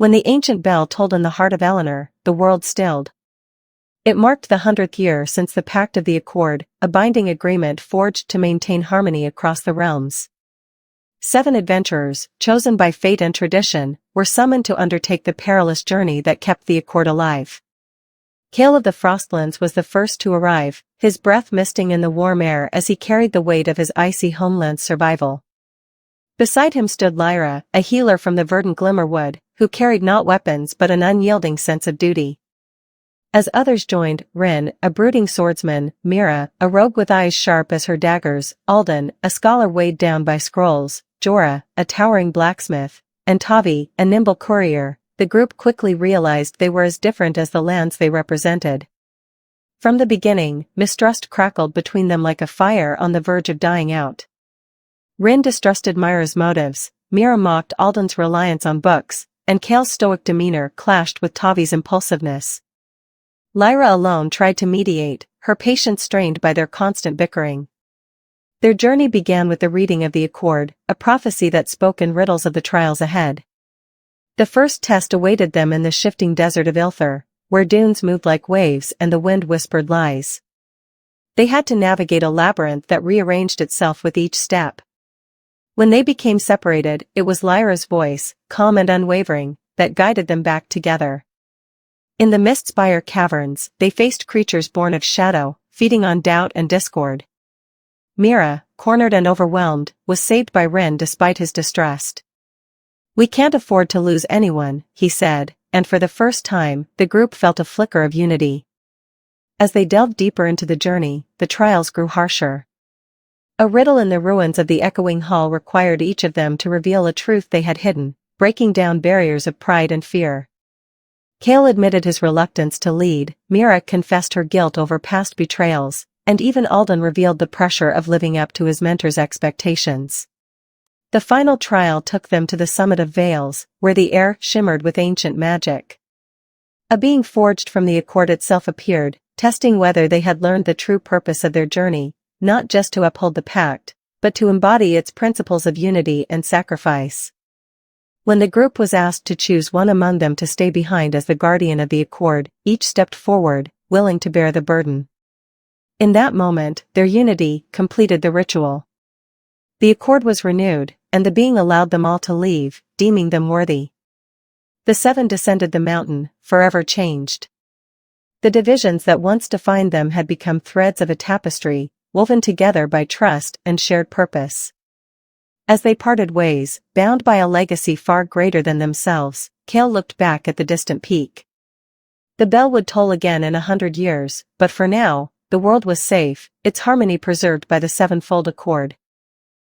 When the ancient bell tolled in the heart of Ellanar, the world stilled. It marked the 100th year since the Pact of the Accord, a binding agreement forged to maintain harmony across the realms. 7 adventurers, chosen by fate and tradition, were summoned to undertake the perilous journey that kept the Accord alive. Kael of the Frostlands was the first to arrive, his breath misting in the warm air as he carried the weight of his icy homeland's survival. Beside him stood Lyra, a healer from the verdant Glimmerwood, who carried not weapons but an unyielding sense of duty. As others joined, Rin, a brooding swordsman, Mira, a rogue with eyes sharp as her daggers, Alden, a scholar weighed down by scrolls, Jorra, a towering blacksmith, and Tavi, a nimble courier. The group quickly realized they were as different as the lands they represented. From the beginning, mistrust crackled between them like a fire on the verge of dying out. Rin distrusted Mira's motives, Mira mocked Alden's reliance on books, and Kael's stoic demeanor clashed with Tavi's impulsiveness. Lyra alone tried to mediate, her patience strained by their constant bickering. Their journey began with the reading of the Accord, a prophecy that spoke in riddles of the trials ahead. The first test awaited them in the shifting desert of Ilthar, where dunes moved like waves and the wind whispered lies. They had to navigate a labyrinth that rearranged itself with each step. When they became separated, it was Lyra's voice, calm and unwavering, that guided them back together. In the Mistspire Caverns, they faced creatures born of shadow, feeding on doubt and discord. Mira, cornered and overwhelmed, was saved by Rin despite his distrust. "We can't afford to lose anyone," he said, and for the first time, the group felt a flicker of unity. As they delved deeper into the journey, the trials grew harsher. A riddle in the ruins of the echoing hall required each of them to reveal a truth they had hidden, breaking down barriers of pride and fear. Kael admitted his reluctance to lead, Mira confessed her guilt over past betrayals, and even Alden revealed the pressure of living up to his mentor's expectations. The final trial took them to the summit of Veils, where the air shimmered with ancient magic. A being forged from the Accord itself appeared, testing whether they had learned the true purpose of their journey, not just to uphold the Pact, but to embody its principles of unity and sacrifice. When the group was asked to choose one among them to stay behind as the guardian of the Accord, each stepped forward, willing to bear the burden. In that moment, their unity completed the ritual. The Accord was renewed, and the being allowed them all to leave, deeming them worthy. The 7 descended the mountain, forever changed. The divisions that once defined them had become threads of a tapestry, woven together by trust and shared purpose. As they parted ways, bound by a legacy far greater than themselves, Kael looked back at the distant peak. The bell would toll again in 100 years, but for now, the world was safe, its harmony preserved by the Sevenfold Accord.